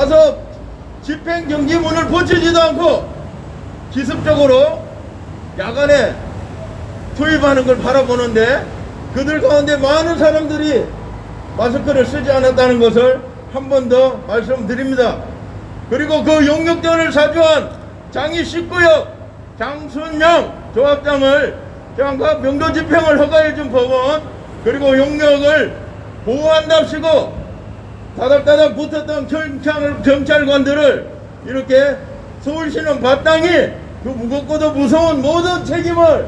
와서 집행정지문을 고치지도 않고 기습적으로 야간에 투입하는 걸 바라보는데 그들 가운데 많은 사람들이 마스크를 쓰지 않았다는 것을 한 번 더 말씀드립니다. 그리고 그 용역전을 사주한 장이 19역 장순영 조합장을 장과 명도 집행을 허가해준 법원, 그리고 용역을 보호한답시고 다닥다닥 붙었던 경찰관들을 이렇게 서울시는 마땅히 그 무겁고도 무서운 모든 책임을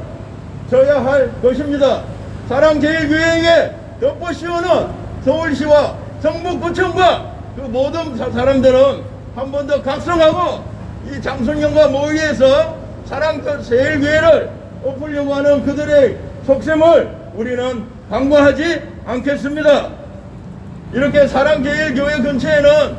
져야 할 것입니다. 사랑제일교회에게 덮어씌우는 서울시와 성북구청과 그 모든 사람들은 한 번 더 각성하고 이 장순영과 모의해서 사랑제일교회를 엎으려고 하는 그들의 속셈을 우리는 간과하지 않겠습니다. 이렇게 사랑제일교회 근처에는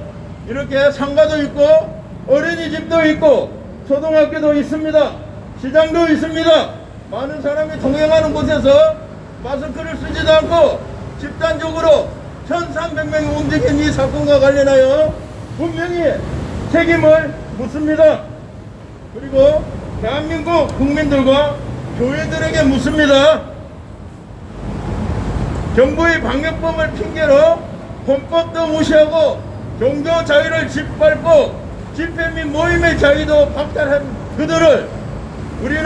이렇게 상가도 있고 어린이집도 있고 초등학교도 있습니다. 시장도 있습니다. 많은 사람이 동행하는 곳에서 마스크를 쓰지도 않고 집단적으로 1300명이 움직인 이 사건과 관련하여 분명히 책임을 묻습니다. 그리고 대한민국 국민들과 교회들에게 묻습니다. 정부의 방역법을 핑계로 헌법도 무시하고 종교 자유를 짓밟고 집회 및 모임의 자유도 박탈한 그들을 우리는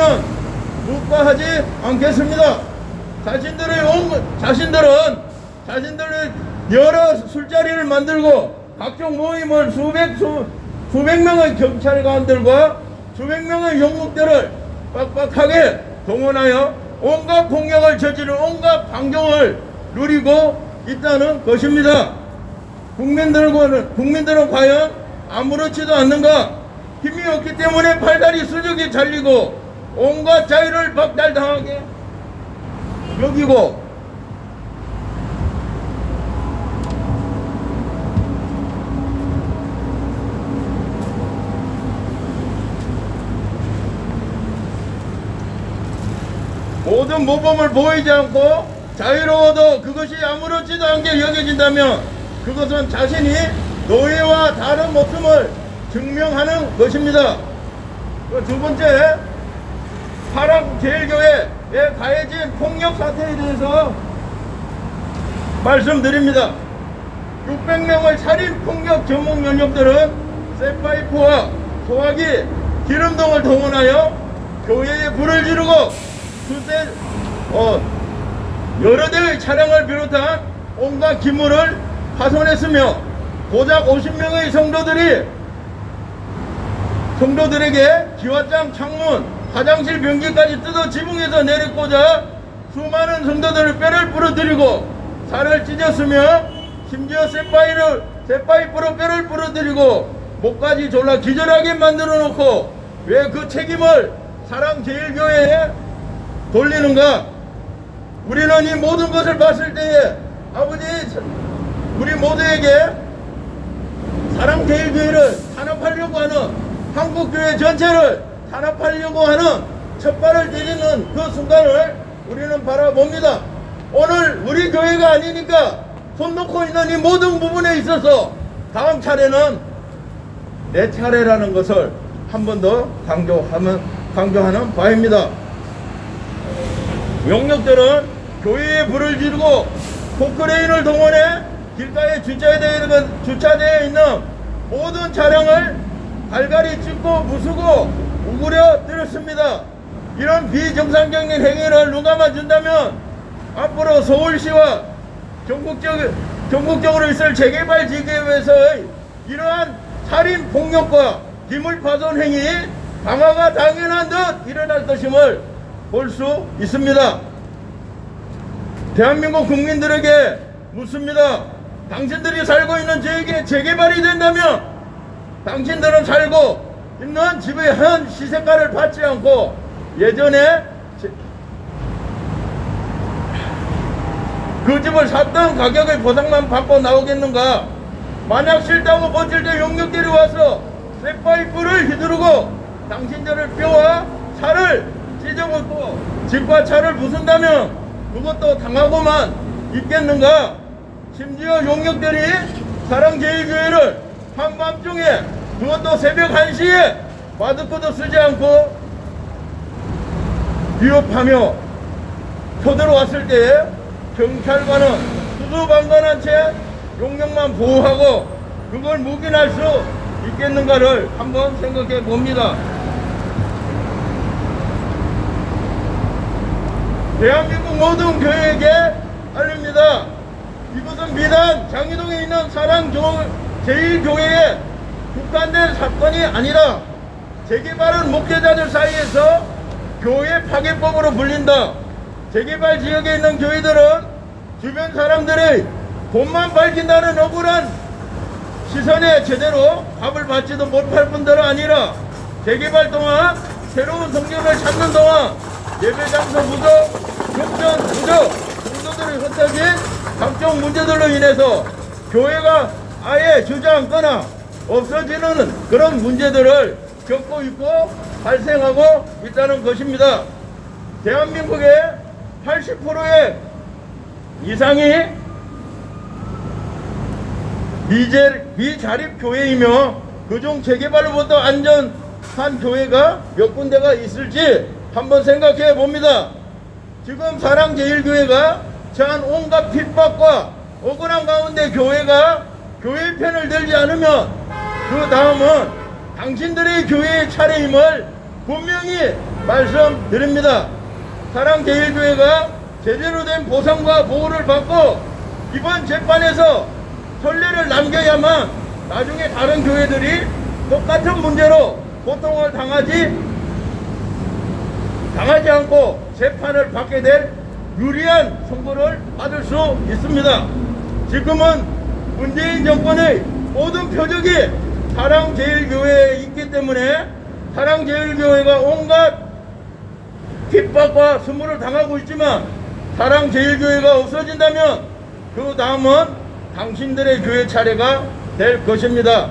묵과하지 않겠습니다. 자신들은 여러 술자리를 만들고 각종 모임을 수백 명의 경찰관들과 수백 명의 용목들을 빡빡하게 동원하여 온갖 폭력을 저지르는 온갖 반경을 누리고 있다는 것입니다. 국민들은 과연 아무렇지도 않는가? 힘이 없기 때문에 팔다리 수족이 잘리고 온갖 자유를 박탈당하게 여기고 모든 모범을 보이지 않고 자유로워도 그것이 아무렇지도 않게 여겨진다면 그것은 자신이 노예와 다른 모습을 증명하는 것입니다. 두 번째, 사랑제일교회에 가해진 폭력 사태에 대해서 말씀드립니다. 600명의 살인폭력 전문 연역들은 쇠파이프와 소화기, 기름등을 동원하여 교회에 불을 지르고 여러 대의 차량을 비롯한 온갖 기물을 파손했으며 고작 50명의 성도들에게 기와장, 창문, 화장실 변기까지 뜯어 지붕에서 내리꽂아 수많은 성도들을 뼈를 부러뜨리고 살을 찢었으며 심지어 쇠파이프로 뼈를 부러뜨리고 목까지 졸라 기절하게 만들어 놓고 왜 그 책임을 사랑제일교회에 돌리는가? 우리는 이 모든 것을 봤을 때에 아버지 우리 모두에게 사랑제일교회를 탄압하려고 하는 한국교회 전체를 탄압하려고 하는 첫발을 때리는 그 순간을 우리는 바라봅니다. 오늘 우리 교회가 아니니까 손 놓고 있는 이 모든 부분에 있어서 다음 차례는 내 차례라는 것을 한 번 더 강조하는 바입니다. 용역들은 교회에 불을 지르고 포크레인을 동원해 길가에 주차되어 있는 모든 차량을 갈갈이 찢고 부수고 우그려 때렸습니다. 이런 비정상적인 행위를 누가만 준다면 앞으로 서울시와 전국적으로 있을 재개발 지구에서의 이러한 살인 폭력과 기물 파손 행위 강화가 당연한 듯 일어날 것임을 볼 수 있습니다. 대한민국 국민들에게 묻습니다. 당신들이 살고 있는 지역에 재개발이 된다면 당신들은 살고 있는 집의 현 시세가를 받지 않고 예전에 그 집을 샀던 가격의 보상만 받고 나오겠는가? 만약 싫다고 버틸 때 용역들이 와서 쇠파이프를 휘두르고 당신들을 뼈와 살을 찢어먹고 집과 차를 부순다면 그것도 당하고만 있겠는가? 심지어 용역들이 사랑제일교회를 한밤중에 그것도 새벽 1시에 마스크도 쓰지 않고 위협하며 쳐들어왔을 때 경찰관은 수수방관한 채 용역만 보호하고 그걸 묵인할 수 있겠는가를 한번 생각해 봅니다. 대한민국 모든 교회에게 알립니다. 이것은 비단 장희동에 있는 사랑제일교회에 국한된 사건이 아니라 재개발은 목회자들 사이에서 교회 파괴법으로 불린다. 재개발 지역에 있는 교회들은 주변 사람들의 돈만 밝힌다는 억울한 시선에 제대로 밥을 받지도 못할 뿐더러 아니라 재개발 동안 새로운 성경을 찾는 동안 예배장소 부족, 교전 부족, 성도들이 흩어진 각종 문제들로 인해서 교회가 아예 주저앉거나 없어지는 그런 문제들을 겪고 있고 발생하고 있다는 것입니다. 대한민국의 80%의 이상이 미자립 교회이며 그중 재개발로부터 안전한 교회가 몇 군데가 있을지 한번 생각해 봅니다. 지금 사랑제일교회가 처한 온갖 핍박과 억울한 가운데 교회가 교회 편을 들지 않으면 그 다음은 당신들의 교회의 차례임을 분명히 말씀드립니다. 사랑제일교회가 제대로 된 보상과 보호를 받고 이번 재판에서 선례를 남겨야만 나중에 다른 교회들이 똑같은 문제로 고통을 당하지 않고 재판을 받게 될 유리한 선고를 받을 수 있습니다. 지금은 문재인 정권의 모든 표적이 사랑제일교회에 있기 때문에 사랑제일교회가 온갖 핍박과 수모를 당하고 있지만 사랑제일교회가 없어진다면 그 다음은 당신들의 교회 차례가 될 것입니다.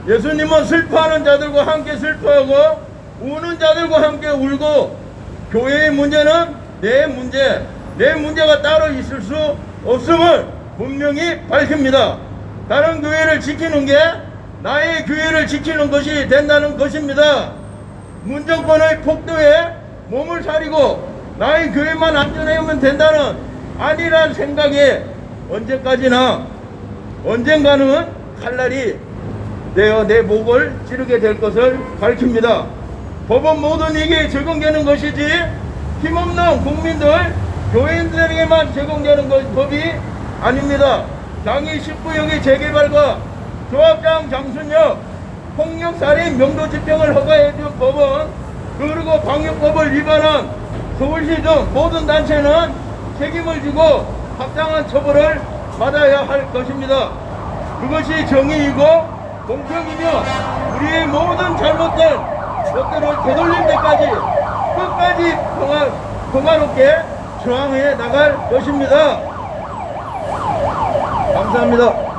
예수님은 슬퍼하는 자들과 함께 슬퍼하고 우는 자들과 함께 울고 교회의 문제는 내 문제가 따로 있을 수 없음을 분명히 밝힙니다. 다른 교회를 지키는 게 나의 교회를 지키는 것이 된다는 것입니다. 문정권의 폭도에 몸을 사리고 나의 교회만 안전하면 된다는 아니란 생각에 언젠가는 칼날이 되어 내 목을 찌르게 될 것을 밝힙니다. 법은 모든 이익에 적용되는 것이지 힘없는 국민들, 교인들에게만 적용되는 법이 아닙니다. 장애 19형의 재개발과 조합장 장순혁, 폭력살인 명도집행을 허가해준 법은 그리고 방역법을 위반한 서울시 등 모든 단체는 책임을 지고 합당한 처벌을 받아야 할 것입니다. 그것이 정의이고 공평이며 우리의 모든 잘못된 것들을 되돌릴 때까지 끝까지 평화롭게 저항해 나갈 것입니다. 감사합니다.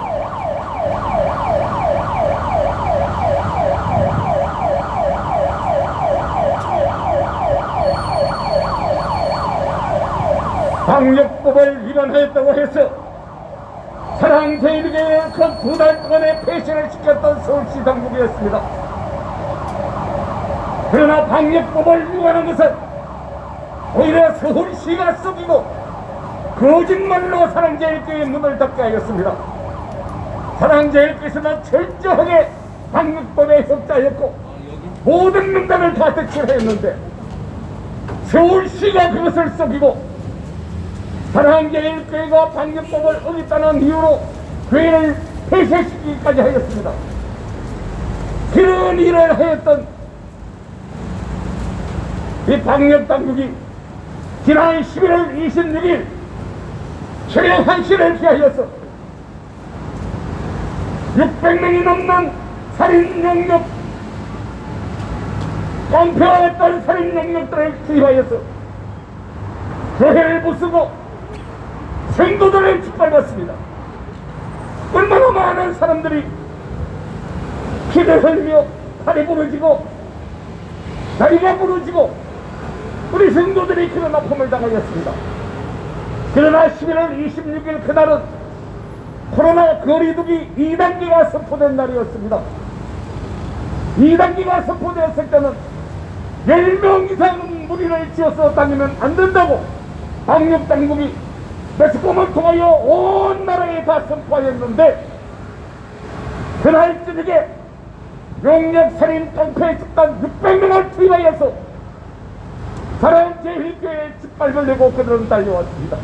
방역법을 위반하였다고 해서 사랑제일교회에 그 2달 동안의 폐쇄를 시켰던 서울시 당국이었습니다. 그러나 방역법을 위반한 것은 오히려 서울시가 속이고 거짓말로 사랑제일교회 문을 닫게 하였습니다. 사랑제일교회에서는 철저하게 방역법에 협조하였고 모든 명단을 다 제출했는데 서울시가 그것을 속이고 사랑제일교회가 방역법을 어겼다는 이유로 교회를 폐쇄시키기까지 하였습니다. 그런 일을 하였던 이 방역당국이 지난 11월 26일 최영 1시를 피하여서 600명이 넘는 살인용역, 깡패했던 살인용역들을 투입하여서 교회를 부수고 생도들을 짓밟았습니다. 얼마나 많은 사람들이 피를 흘리며 팔이 부러지고 다리가 부러지고 우리 성도들이 그런 아픔을 당하였습니다. 그러나 11월 26일 그날은 코로나 거리두기 2단계가 선포된 날이었습니다. 2단계가 선포되었을 때는 10명 이상 무리를 지어서 다니면 안 된다고 방역당국이 매스컴을 통하여 온 나라에 다 선포하였는데, 그날 저녁에 용역살인 깡패 집단 600명을 투입하여서 사랑제일교회에 짓밟을 내고 그들은 달려왔습니다.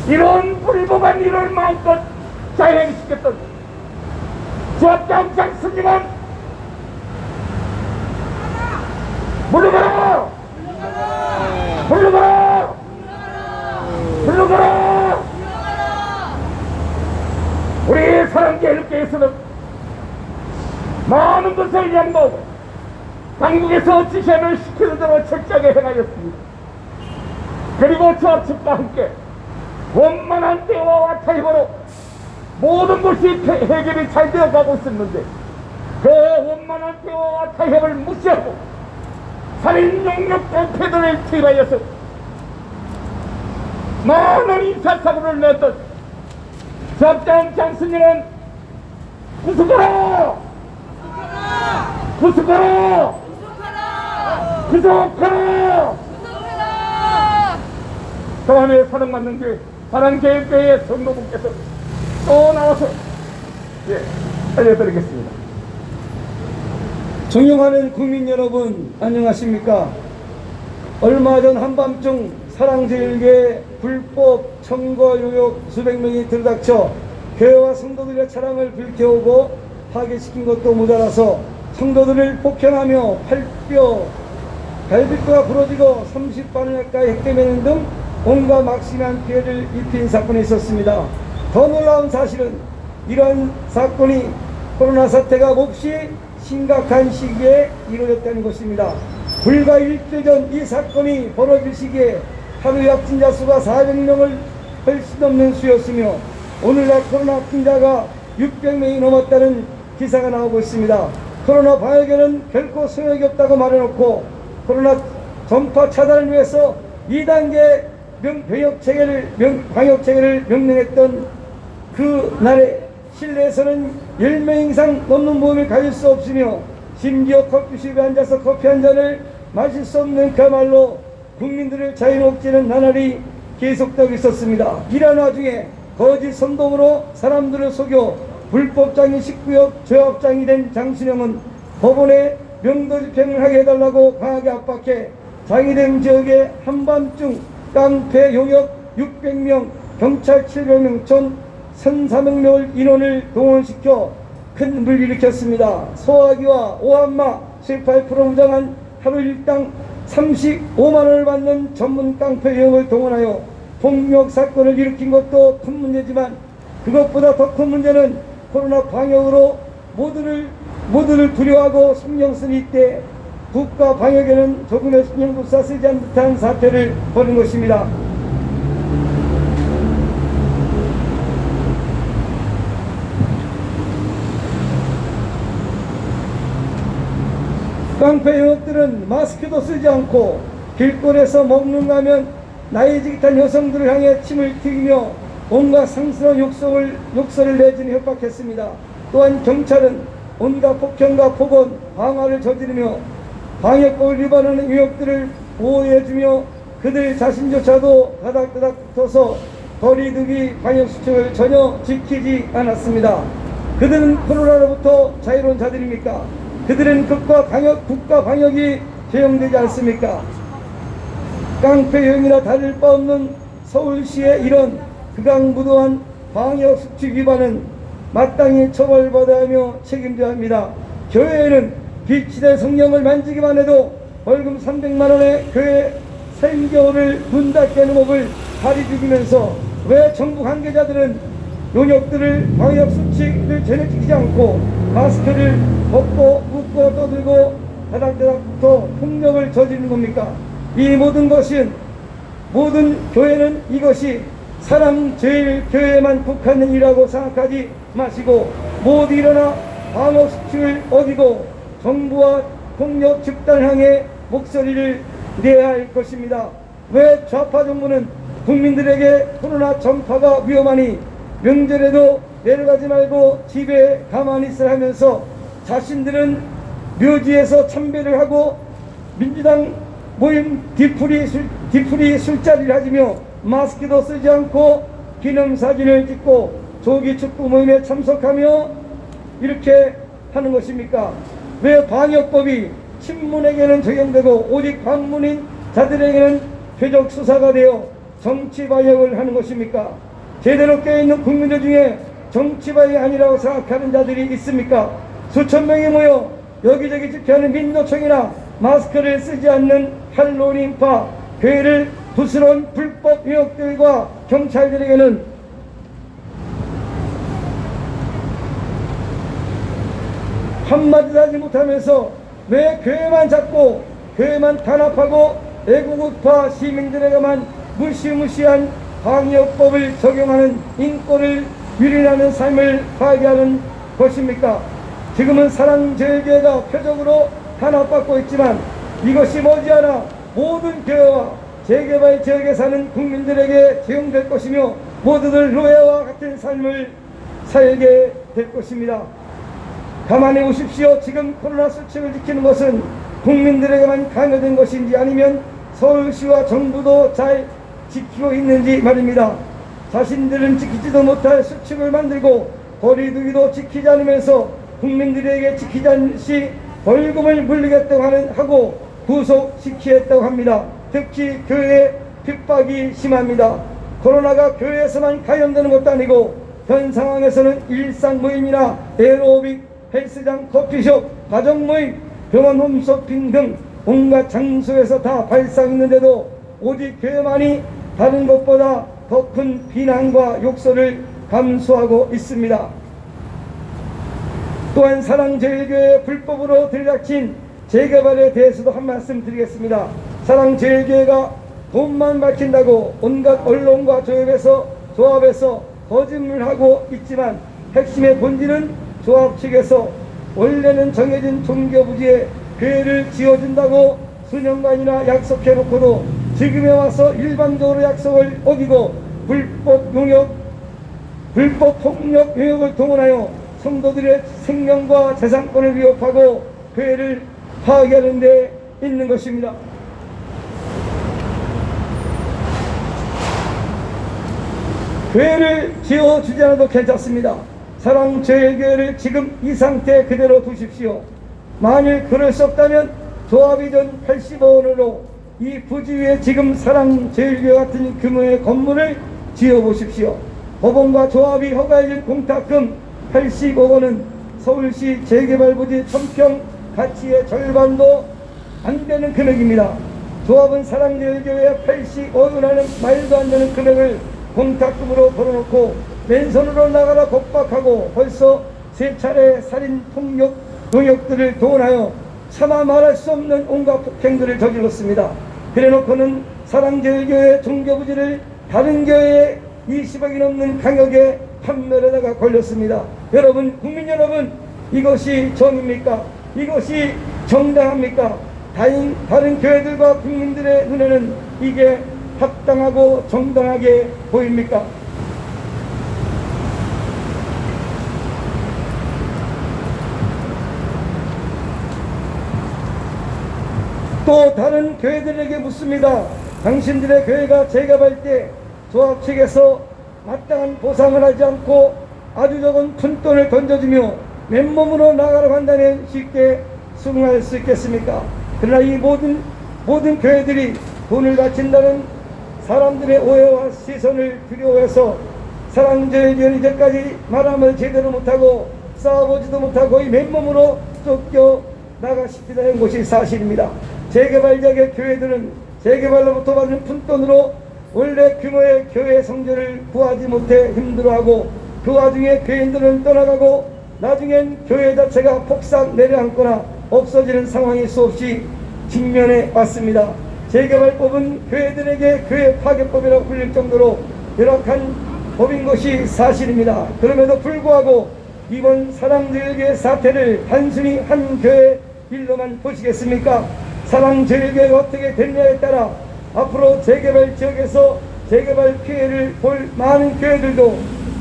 이런 불법한 일을 마음껏 자행시켰던 지압장장 스님은 물러가라! 물러가라! 물러가라! 우리 사랑제일교회에서는 많은 것을 양보하고 당국에서 지시를 시키는 대로 철저하게 행하였습니다. 그리고 저 측과 함께 원만한 대화와 타협으로 모든 것이 해결이 잘 되어가고 있었는데, 그 원만한 대화와 타협을 무시하고 살인 용역 깡패들을 투입하여서 많은 인사사고를 냈던 잡장 장스님은 구속하라! 구속하라! 구속하라! 다음에 사랑받는 교회 사랑제일교회 성도분께서 또 나와서 알려드리겠습니다. 존경하는 국민 여러분, 안녕하십니까? 얼마 전 한밤중 사랑제일교회 불법 청거 요역 수백 명이 들이닥쳐 교회와 성도들의 차량을 불태우고 파괴시킨 것도 모자라서 성도들을 폭행하며 갈비뼈가 부러지고 30바늘 가까이 획대매는 등 온갖 막심한 피해를 입힌 사건이 있었습니다. 더 놀라운 사실은 이런 사건이 코로나 사태가 몹시 심각한 시기에 이루어졌다는 것입니다. 불과 일주일 전 이 사건이 벌어질 시기에 하루 확진자 수가 400명을 훨씬 넘는 수였으며, 오늘날 코로나 확진자가 600명이 넘었다는 기사가 나오고 있습니다. 코로나 방역에는 결코 소용이 없다고 말해놓고 코로나 전파 차단을 위해서 2단계 방역체계를 명령했던 그 날에 실내에서는 10명 이상 넘는 모임을 가질 수 없으며, 심지어 커피숍에 앉아서 커피 한 잔을 마실 수 없는 그야말로 국민들의 자유 억제는 나날이 계속되고 있었습니다. 이런 와중에 거짓 선동으로 사람들을 속여 불법장애 19역 조합장이 된 장순영은 법원에 명도 집행을 하게 해달라고 강하게 압박해 장애된 지역에 한밤중 깡패 용역 600명, 경찰 700명, 전 1,400명을 인원을 동원시켜 큰 물을 일으켰습니다. 소화기와 오한마, 쇠파이프로 무장한 하루 일당 35만원을 받는 전문 깡패 용역을 동원하여 폭력 사건을 일으킨 것도 큰 문제지만, 그것보다 더 큰 문제는 코로나 방역으로 모두를 두려워하고 신경 쓴 이때 국가 방역에는 조금의 신경조차 쓰지 않은 듯한 사태를 벌인 것입니다. 깡패 영업들은 마스크도 쓰지 않고 길거리에서 먹는가 하면 나이 지긋한 여성들을 향해 침을 튀기며 온갖 상스러운 욕설을 내지니 협박했습니다. 또한 경찰은 온갖 폭행과 폭언, 방화를 저지르며 방역법을 위반하는 유역들을 보호해주며 그들 자신조차도 다닥다닥 붙어서 거리두기 방역수칙을 전혀 지키지 않았습니다. 그들은 코로나로부터 자유로운 자들입니까? 그들은 국가 방역이 제정되지 않습니까? 깡패 유형이나 다를 바 없는 서울시의 이런 극악무도한 방역수칙 위반은 마땅히 처벌받아야 하며 책임져야 합니다. 교회에는 비치된 성령을 만지기만 해도 벌금 300만원의 교회 생교를 문 닫게 하는 법을 발의 중이면서 왜 정부 관계자들은 용역들을 방역수칙을 제대로 지키지 않고 마스크를 벗고 묶고 떠들고 다닥다닥부터 폭력을 저지르는 겁니까? 이 모든 교회는 이것이 사랑제일교회만 국한된 일이라고 생각하지 마시고 모두 일어나 방역수칙을 어기고 정부와 폭력 집단을 향해 목소리를 내야 할 것입니다. 왜 좌파 정부는 국민들에게 코로나 전파가 위험하니 명절에도 내려가지 말고 집에 가만히 있으라 하면서 자신들은 묘지에서 참배를 하고 민주당 모임 뒤풀이 술자리를 하시며 마스크도 쓰지 않고 기념사진을 찍고 조기축구 모임에 참석하며 이렇게 하는 것입니까? 왜 방역법이 친문에게는 적용되고 오직 반문인 자들에게는 표적 수사가 되어 정치 방역을 하는 것입니까? 제대로 깨어있는 국민들 중에 정치 방역이 아니라고 생각하는 자들이 있습니까? 수천 명이 모여 여기저기 집회하는 민노총이나 마스크를 쓰지 않는 할로윈파 교회를 부스러운 불법 유혹들과 경찰들에게는 한마디도 하지 못하면서 왜 교회만 잡고 교회만 탄압하고 애국우파 시민들에게만 무시무시한 방역법을 적용하는 인권을 유린하는 삶을 파괴하는 것입니까? 지금은 사랑제일교회가 표적으로 탄압받고 있지만 이것이 머지않아 모든 교회와 재개발 지역에 사는 국민들에게 적용될 것이며 모두들 노예와 같은 삶을 살게 될 것입니다. 가만히 보십시오. 지금 코로나 수칙을 지키는 것은 국민들에게만 강요된 것인지 아니면 서울시와 정부도 잘 지키고 있는지 말입니다. 자신들은 지키지도 못할 수칙을 만들고 거리두기도 지키지 않으면서 국민들에게 지키지 않은 시 벌금을 물리겠다고 하고 구속시키겠다고 합니다. 특히 교회 핍박이 심합니다. 코로나가 교회에서만 감염되는 것도 아니고 현 상황에서는 일상 모임이나 에어로빅, 헬스장, 커피숍, 가정 모임, 병원 홈쇼핑 등 온갖 장소에서 다 발생했는데도 오직 교회만이 다른 것보다 더 큰 비난과 욕설을 감수하고 있습니다. 또한 사랑제일교회 불법으로 들이닥친 재개발에 대해서도 한 말씀 드리겠습니다. 사랑제일교회가 돈만 밝힌다고 온갖 언론과 조합에서 거짓말하고 있지만 핵심의 본질은 조합 측에서 원래는 정해진 종교부지에 교회를 지어준다고 수년간이나 약속해놓고도 지금에 와서 일방적으로 약속을 어기고 불법 폭력 용역을 동원하여 성도들의 생명과 재산권을 위협하고 교회를 파괴하는 데 있는 것입니다. 교회를 지어주지 않아도 괜찮습니다. 사랑제일교회를 지금 이 상태 그대로 두십시오. 만일 그럴 수 없다면 조합이 전 80억 원으로 이 부지 위에 지금 사랑제일교회 같은 규모의 건물을 지어보십시오. 법원과 조합이 허가해준 공탁금 80억 원은 서울시 재개발부지 1000평 가치의 절반도 안 되는 금액입니다. 조합은 사랑제일교회에 80억 원이라는 말도 안 되는 금액을 공탁금으로 걸어놓고 맨손으로 나가라 겁박하고 벌써 3차례 살인, 폭력, 농역들을 동원하여 차마 말할 수 없는 온갖 폭행들을 저질렀습니다. 그래놓고는 사랑제일교회 종교부지를 다른 교회에 20억이 넘는 강역에 판매하다가 걸렸습니다. 여러분, 국민 여러분, 이것이 정입니까? 이것이 정당합니까? 다른 교회들과 국민들의 눈에는 이게 합당하고 정당하게 보입니까? 또 다른 교회들에게 묻습니다. 당신들의 교회가 재개발 때 조합 측에서 마땅한 보상을 하지 않고 아주 적은 푼돈을 던져주며 맨몸으로 나가라고 한다면 쉽게 수긍할 수 있겠습니까? 그러나 이 모든 교회들이 돈을 바친다는 사람들의 오해와 시선을 두려워해서 사랑제일교회는 이제까지 말함을 제대로 못하고 싸워보지도 못하고 거의 맨몸으로 쫓겨 나가시기도 한 것이 사실입니다. 재개발 지역의 교회들은 재개발로부터 받은 푼돈으로 원래 규모의 교회 성전을 구하지 못해 힘들어하고 그 와중에 교인들은 떠나가고 나중엔 교회 자체가 폭삭 내려앉거나 없어지는 상황이 수없이 직면해 왔습니다. 재개발법은 교회들에게 교회 파괴법이라고 불릴 정도로 열악한 법인 것이 사실입니다. 그럼에도 불구하고 이번 사랑제일교회 사태를 단순히 한 교회 일로만 보시겠습니까? 사랑제일교회가 어떻게 됐냐에 따라 앞으로 재개발 지역에서 재개발 피해를 볼 많은 교회들도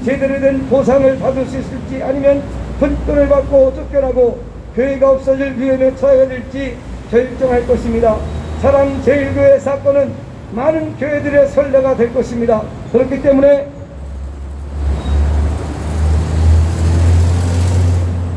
제대로 된 보상을 받을 수 있을지, 아니면 분돈을 받고 쫓겨나고 교회가 없어질 위험에 처하게 될지 결정할 것입니다. 사랑제일교회 사건은 많은 교회들의 선례가 될 것입니다. 그렇기 때문에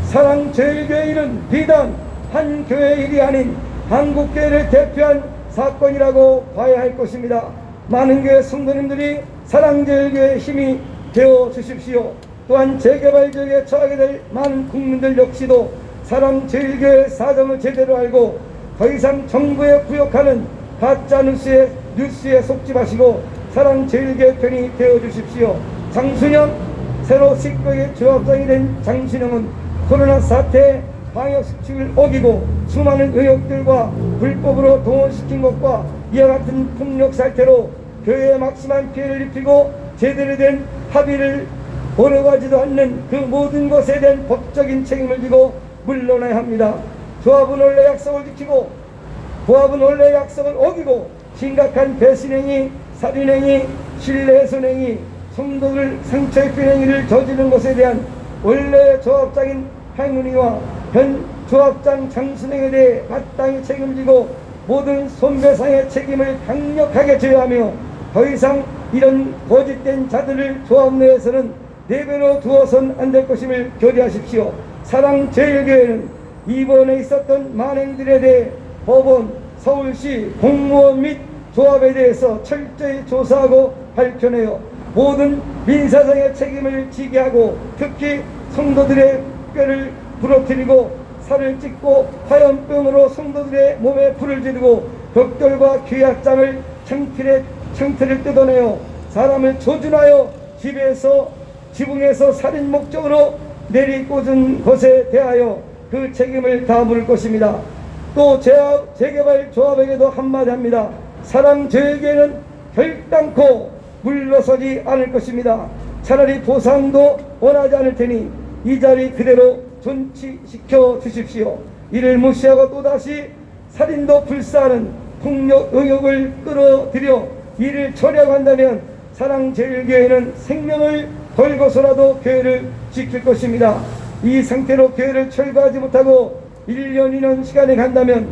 사랑제일교회는 비단 한 교회의 일이 아닌 한국교회를 대표한 사건이라고 봐야 할 것입니다. 많은 교회 성도님들이 사랑제일교회의 힘이 되어 주십시오. 또한 재개발 지역에 처하게 될 많은 국민들 역시도 사랑제일교회 사정을 제대로 알고 더 이상 정부에 부역하는 가짜 뉴스에 속지 마시고 사랑제일교회 편이 되어 주십시오. 장순영, 새로 식구의 조합장이 된 장순영은 코로나 사태 방역수칙을 어기고 수많은 의혹들과 불법으로 동원시킨 것과 이와 같은 폭력 사태로 교회에 막심한 피해를 입히고 제대로 된 합의를 보려가지도 않는 그 모든 것에 대한 법적인 책임을 지고 물러나야 합니다. 조합은 원래 약속을 지키고 부합은 원래 약속을 어기고 심각한 배신행위, 살인행위, 신뢰훼손행위, 성도를 상처 입힌 행위를 저지른 것에 대한 원래 조합장인 행운이와 현 조합장 장순행에 대해 마땅히 책임지고 모든 손배상의 책임을 강력하게 제어하며 더 이상 이런 거짓된 자들을 조합 내에서는 내버려 두어선 안 될 것임을 교리하십시오. 사랑제일교회는 이번에 있었던 만행들에 대해 법원, 서울시, 공무원 및 조합에 대해서 철저히 조사하고 밝혀내어 모든 민사상의 책임을 지게 하고 특히 성도들의 뼈를 부러뜨리고 살을 찢고 화염병으로 성도들의 몸에 불을 지르고 벽돌과 귀약장을 창틀을 뜯어내어 사람을 조준하여 지붕에서 살인 목적으로 내리꽂은 것에 대하여 그 책임을 다 물을 것입니다. 또 재개발 조합에게도 한마디 합니다. 사랑제일교회는 결단코 물러서지 않을 것입니다. 차라리 보상도 원하지 않을 테니 이 자리 그대로 존치시켜 주십시오. 이를 무시하고 또다시 살인도 불사하는 폭력 의혹을 끌어들여 이를 처리하고 한다면 사랑제일교회는 생명을 걸고서라도 교회를 지킬 것입니다. 이 상태로 교회를 철거하지 못하고 1년 2년 시간이 간다면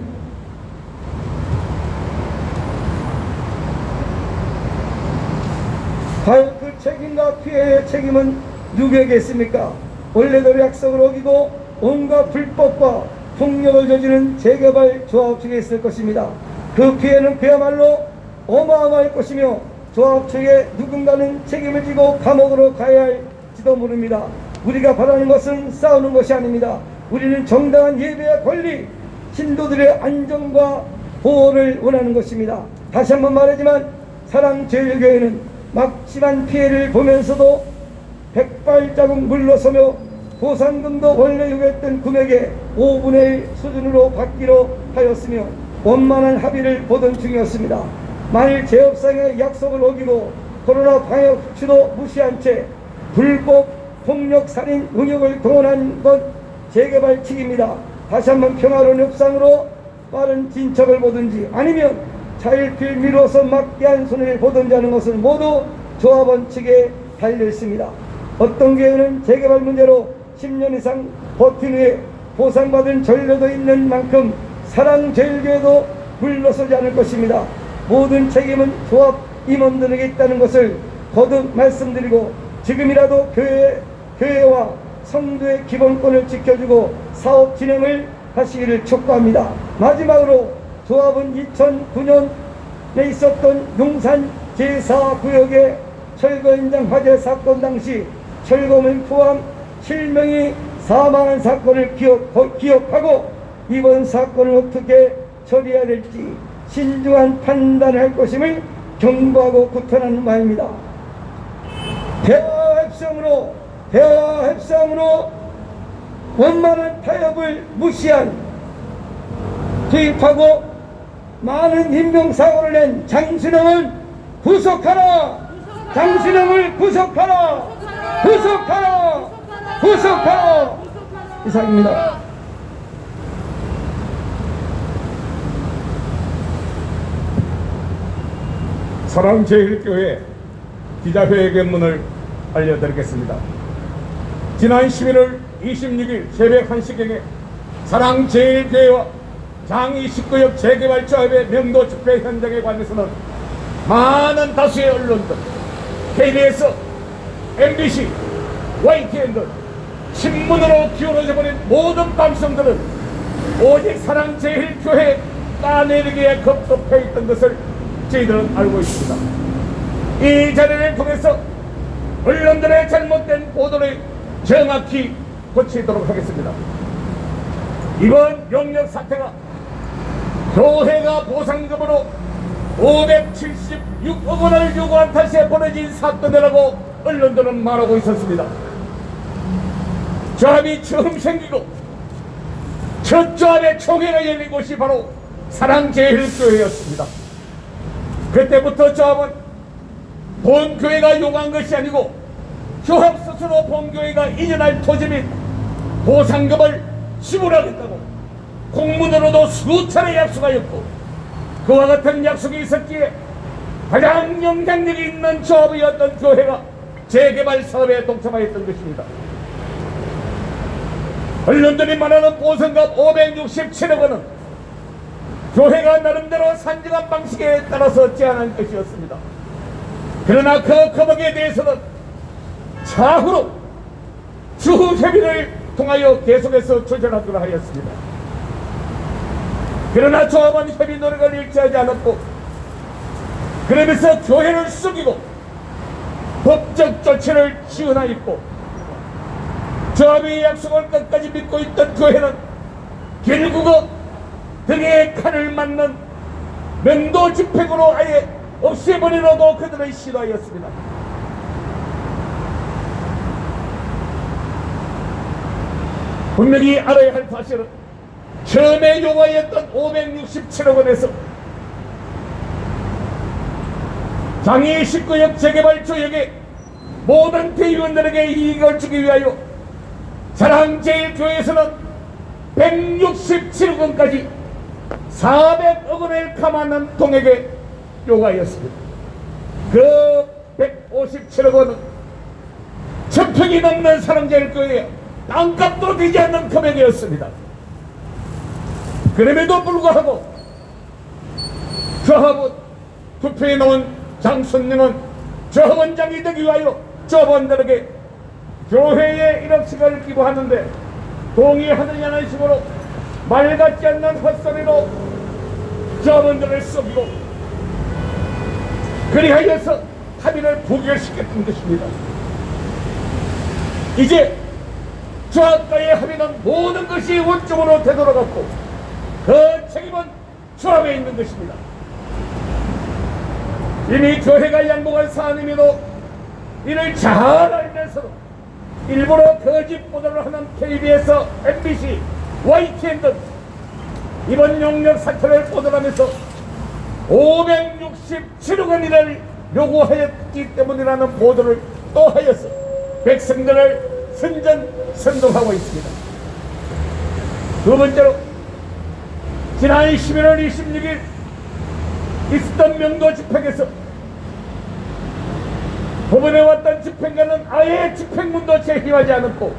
과연 그 책임과 피해의 책임은 누구에게 있습니까? 원래대로 약속을 어기고 온갖 불법과 폭력을 저지른 재개발 조합 측에 있을 것입니다. 그 피해는 그야말로 어마어마할 것이며 조합 측에 누군가는 책임을 지고 감옥으로 가야 할지도 모릅니다. 우리가 바라는 것은 싸우는 것이 아닙니다. 우리는 정당한 예배의 권리, 신도들의 안전과 보호를 원하는 것입니다. 다시 한번 말하지만 사랑제일교회는 막심한 피해를 보면서도 백발자국 물러서며 보상금도 원래 요구했던 금액의 5분의 1 수준으로 받기로 하였으며 원만한 합의를 보던 중이었습니다. 만일 재협상의 약속을 어기고 코로나 방역 수치도 무시한 채 불법 폭력 살인 의혹을 동원한 것 재개발 측입니다. 다시 한번 평화로운 협상으로 빠른 진척을 보든지 아니면 차일피일 미뤄서 막대한 손해를 보든지 하는 것은 모두 조합원 측에 달려있습니다. 어떤 교회는 재개발 문제로 10년 이상 버틴 후에 보상받은 전례도 있는 만큼 사랑제일교회도 물러서지 않을 것입니다. 모든 책임은 조합 임원들에게 있다는 것을 거듭 말씀드리고 지금이라도 교회와 성도의 기본권을 지켜주고 사업 진행을 하시기를 촉구합니다. 마지막으로 조합은 2009년에 있었던 용산 제4구역의 철거 현장 화재 사건 당시 철거민 포함 7명이 사망한 사건을 기억하고 이번 사건을 어떻게 처리해야 될지 신중한 판단을 할 것임을 경고하고 구탄하는 바입니다. 대화와 협상으로 원만한 타협을 무시한 투입하고 많은 인명사고를 낸 장순영을 구속하라! 장순영을 구속하라! 구속하라! 구속하라! 이상입니다. 사랑제일교회 기자회견문을 알려드리겠습니다. 지난 11월 26일 새벽 1시경에 사랑제일교회와 장이 19역 재개발조합의 명도 집회 현장에 관해서는 많은 다수의 언론들, KBS, MBC, YTN 등 신문으로 기울어져버린 모든 방송들은 오직 사랑제일교회 까내리기에 급급해 있던 것을 저희들은 알고 있습니다. 이 자리를 통해서 언론들의 잘못된 보도를 정확히 고치도록 하겠습니다. 이번 용역 사태가 교회가 보상금으로 576억 원을 요구한 탓에 벌어진 사건이라고 언론들은 말하고 있었습니다. 조합이 처음 생기고 첫 조합의 총회가 열린 곳이 바로 사랑제일교회였습니다. 그때부터 조합은 본교회가 요구한 것이 아니고 조합 스스로 본교회가 이전할 토지 및 보상금을 지불하겠다고 공문으로도 수차례 약속하였고, 그와 같은 약속이 있었기에 가장 영향력이 있는 조합이었던 교회가 재개발 사업에 동참하였던 것입니다. 언론들이 말하는 보상금 567억 원은 교회가 나름대로 산정한 방식에 따라서 제안한 것이었습니다. 그러나 그 금액에 대해서는 차후로 주협의를 통하여 계속해서 조절하도록 하였습니다. 그러나 조합은 협의 노력을 일치하지 않았고, 그러면서 교회를 속이고 법적 조치를 지원하였고, 조합의 약속을 끝까지 믿고 있던 교회는 결국은 등에 칼을 맞는 명도 집행으로 아예 없애버리려고 그들은 시도하였습니다. 분명히 알아야 할 사실은 처음에 요구하였던 567억 원에서 장애 19역 재개발 조역의 모든 대의원들에게 이익을 주기 위하여 사랑제일교회에서는 167억 원까지 400억 원을 감안한 통액에 요구하였습니다. 그 157억 원은 1000평이 넘는 사랑제일교회에 땅값도 되지 않는 금액이었습니다. 그럼에도 불구하고 조합은 투표에 나온 장순영은 조합원장이 되기 위하여 조합원들에게 교회에 1억씩을 기부하는데 동의하느냐는 식으로 말 같지 않는 헛소리로 조합원들을 속이고 그리하여서 합의를 부결시켰던 것입니다. 이제 조합과의 합의는 모든 것이 원점으로 되돌아갔고 그 책임은 조합에 있는 것입니다. 이미 교회가 양보한 사안임에도 이를 잘 알면서도 일부러 거짓 보도를 하는 KBS, MBC, YTN 등 이번 용역 사태를 보도하면서 567억 원을 요구하였기 때문이라는 보도를 또 하여서 백성들을 선동하고 있습니다. 두 번째로 지난 11월 26일 있었던 명도 집행에서 법원에 왔던 집행관은 아예 집행문도 제기하지 않았고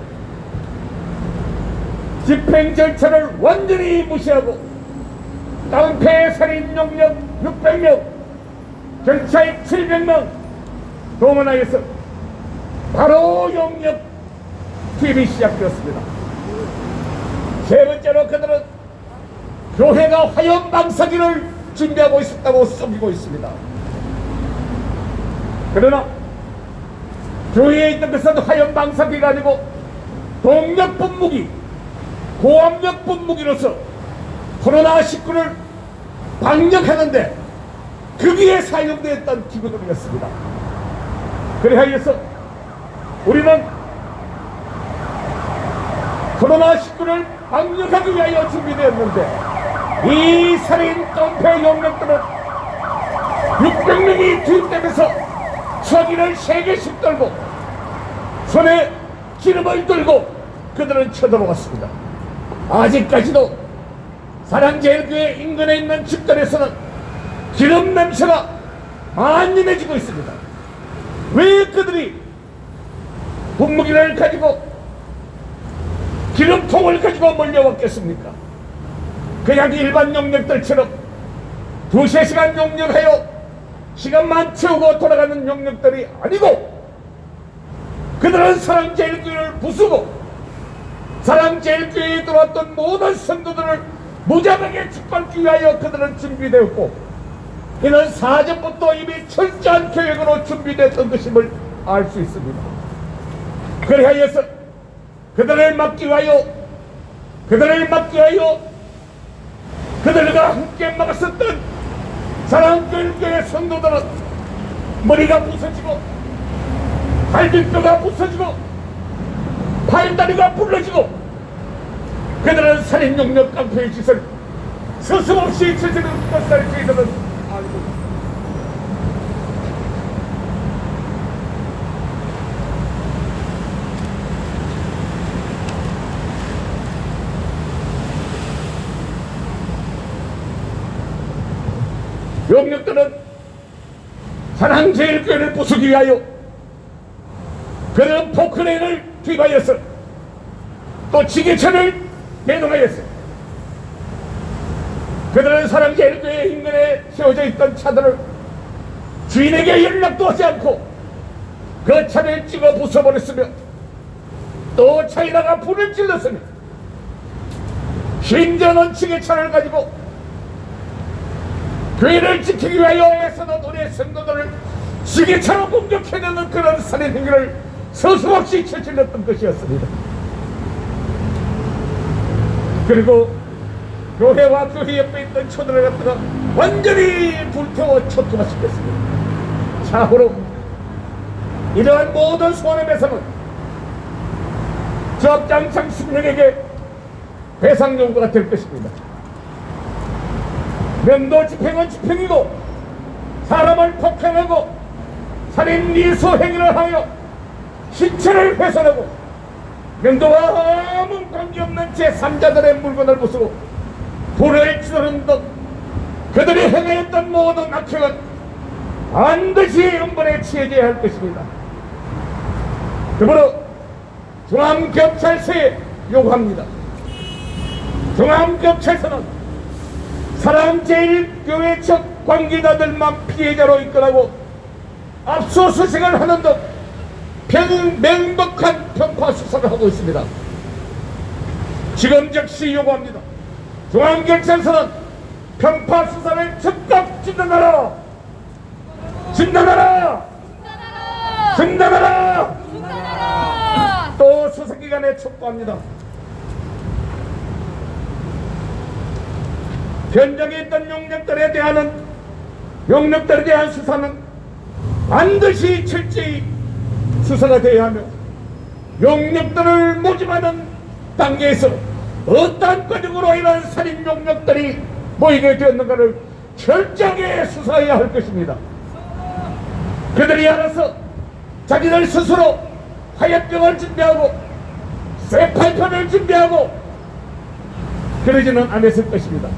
집행 절차를 완전히 무시하고 깡패 살인 용역 600명, 경찰 700명 동원하여서 바로 용역 투입이 시작되었습니다. 세 번째로 그들은 교회가 화염방사기를 준비하고 있었다고 속이고 있습니다. 그러나 교회에 있는 것은 화염방사기가 아니고 동력분무기, 고압력분무기로서 코로나19를 방역하는데 거기에 사용되었던 기구들이었습니다. 그래서 우리는 코로나19를 방역하기 위하여 준비되었는데 이 살인 깡패 용력들은 600명이 투입되면서 서기를 3개씩 들고 손에 기름을 들고 그들은 쳐들어왔습니다. 아직까지도 사랑제일교회 인근에 있는 집들에서는 기름 냄새가 만연해지고 있습니다. 왜 그들이 분무기를 가지고 기름통을 가지고 몰려왔겠습니까? 그냥 일반 용력들처럼 2~3시간 용력하여 시간만 채우고 돌아가는 용력들이 아니고, 그들은 사랑제일교회를 부수고 사랑제일교회에 들어왔던 모든 성도들을 무자하게 축복하기 위하여 그들은 준비되었고, 이는 사전부터 이미 철저한 계획으로 준비됐던 것임을 알 수 있습니다. 그리하여서 그들을 막기 위하여 그들과 함께 막았었던 사랑제일교회 성도들은 머리가 부서지고 갈비뼈가 부서지고 팔다리가 불러지고, 그들은 살인용력 깡패의 짓을 서슴없이 저지르는 것을 저희들은 알고 있습니다. 용력들은 사랑제일교회를 부수기 위하여 그들은 포크레인을 투입하였어. 또 지게차를 대동하였어. 그들은 사랑제일교회 인근에 세워져 있던 차들을 주인에게 연락도 하지 않고 그 차를 찍어 부숴버렸으며, 또 차에다가 불을 질렀으며, 심지어는 지게차를 가지고 교회를 지키기 위하여 애쓰는 우리의 성도들을 지게차로 공격해내는 그런 살인 행위를 서슴없이 저질렀던 것이었습니다. 그리고 교회와 교회 옆에 있던 초들을 갖다가 완전히 불태워 초토화시켰습니다. 참으로 이러한 모든 소원의 조합장 장순영에게 배상 요구가 될 것입니다. 명도 집행은 집행이고, 사람을 폭행하고 살인 미수 행위를 하여 신체를 훼손하고 명도와 아무 관계없는 제3자들의 물건을 부수고 불을 지르는 등 그들이 행하였던 모든 악행은 반드시 엄벌에 취해져야 할 것입니다. 더불어 중앙경찰서에 요구합니다. 중앙경찰서는 사랑제일교회 측 관계자들만 피해자로 입건하고 압수수색을 하는 등 명백한 편파 수사를 하고 있습니다. 지금 즉시 요구합니다. 중앙경찰서는 편파 수사를 즉각 중단하라! 중단하라! 중단하라! 중단하라! 또 수사기관에 촉구합니다. 현장에 있던 용력들에 대한 수사는 반드시 철저히 수사가 되어야 하며, 용력들을 모집하는 단계에서 어떠한 과정으로 이러한 살인 용력들이 모이게 되었는가를 철저하게 수사해야 할 것입니다. 그들이 알아서 자기들 스스로 화약병을 준비하고 쇠파이프를 준비하고 그러지는 않았을 것입니다.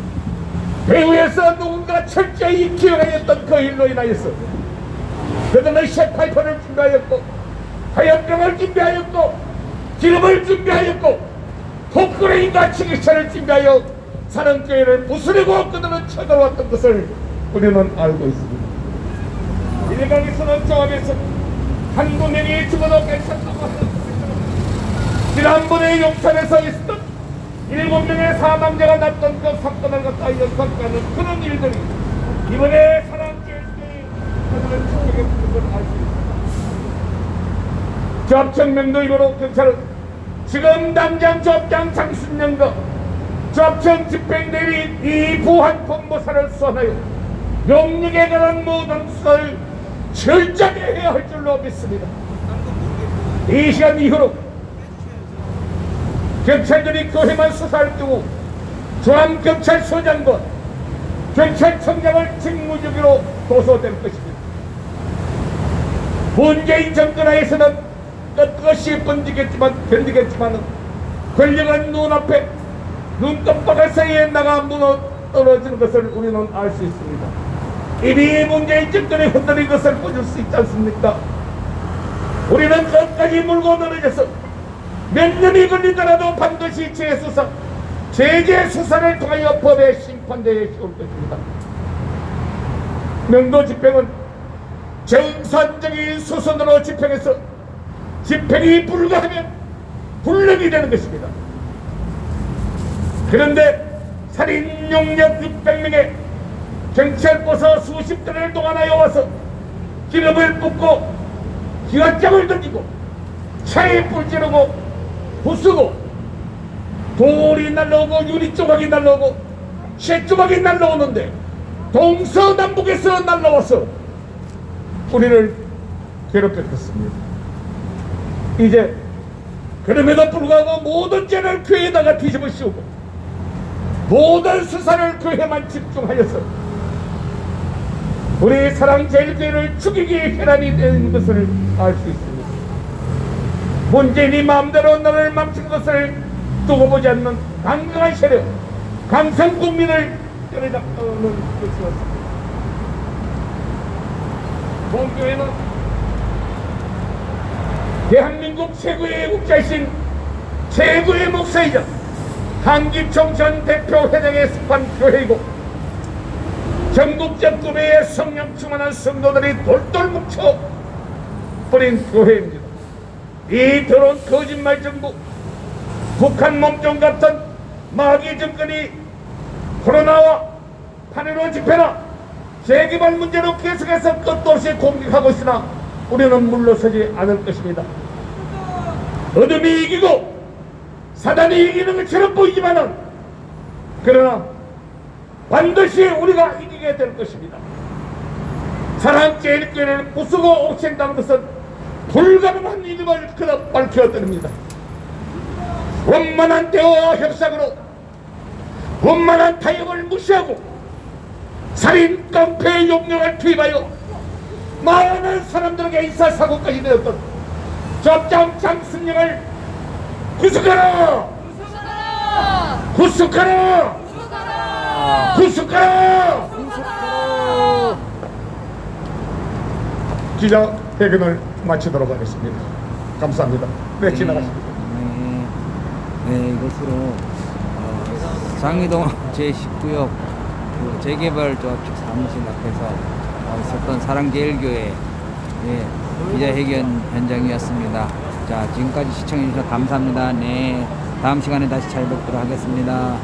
배후에서 누군가 철저히 기억하였던 그 일로 인하여서 그들은 쇠파이프를 준비하였고 화약병을 준비하였고 기름을 준비하였고 포크레인과 지게차를 준비하여 사랑교회를 부수려고 그들은 쳐들어왔던 것을 우리는 알고 있습니다. 일각에서는 조합에서 한두 명이 죽어도 괜찮다고 하는 것처럼 지난번에 용산에서 있었던 7명의 사망자가 났던 그 사건을 갖다 연상하는 그런 일들이 이번에 사랑교회에 그들은 축적했던 걸 알 수 있습니다. 조합청 명도이고로 경찰은 지금 당장 조합장 장순영과 조합청 집행대리 이부한 본부사를 수사하여 용력에 관한 모든 수사를 철저하게 해야 할 줄로 믿습니다. 이 시간 이후로 경찰들이 교회만 수사할 경우 중앙경찰서장과 경찰청장을 직무유기로 고소될 것입니다. 문재인 정권 하에서는 끝끝이 견디겠지만 권력은 눈앞에 눈깜빡할 사이에 나가 무너 떨어지는 것을 우리는 알 수 있습니다. 이미 문재인 정권이 흔들린 것을 보실 수 있지 않습니까? 우리는 끝까지 물고 늘어져서 몇 년이 걸리더라도 반드시 제재 수사를 통하여 법의 심판대에 씌울 것입니다. 명도 집행은 정상적인 수순으로 집행해서 집행이 불가하면 불능이 되는 것입니다. 그런데 살인 용력 600명의 경찰버스 수십 대를 동원하여 와서 기름을 붓고 기관장을 던지고 차에 불 지르고 부수고 돌이 날라오고 유리 조각이 날라오고 쇠 조각이 날라오는데 동서남북에서 날라와서 우리를 괴롭혔습니다. 이제 그럼에도 불구하고 모든 죄를 교회에다가 뒤집어 씌우고 모든 수사를 교회만 집중하여서 우리 사랑제일교회를 죽이기에 혈안이 되는 것을 알 수 있습니다. 문재인이 마음대로 나를 망친 것을 두고 보지 않는 강경한 세력, 강성 국민을 때려잡는 것이었습니다. 본교회는 대한민국 최고의 애국자이신 최고의 목사이자 한기총 전 대표 회장의 속한 교회이고 전국적 구매의 성령 충만한 성도들이 돌돌 뭉쳐 버린 교회입니다. 이 더러운 거짓말 정부, 북한 몸종 같은 마귀 정권이 코로나와 판으로 집회나 재개발 문제로 계속해서 끝도 없이 공격하고 있으나 우리는 물러서지 않을 것입니다. 어둠이 이기고 사단이 이기는 것처럼 보이지만은 그러나 반드시 우리가 이기게 될 것입니다. 사랑제일교회를 부수고 옥신다는 것은 불가능한 일임을 그렇게 밝혀드립니다. 원만한 대화와 협상으로 원만한 타협을 무시하고 살인 깡패의 용령을 투입하여 많은 사람들에게 인사사고까지 되었던 접장 장승령을 구속하라! 구속하라! 구속하라! 기자회견을 마치도록 하겠습니다. 감사합니다. 네, 지나가십니다. 네, 이것으로 상이동 제19역 재개발 조합측 사무실 앞에서 있었던 사랑제일교회 기자회견 현장이었습니다. 자, 지금까지 시청해주셔서 감사합니다. 네, 다음 시간에 다시 찾아뵙도록 하겠습니다.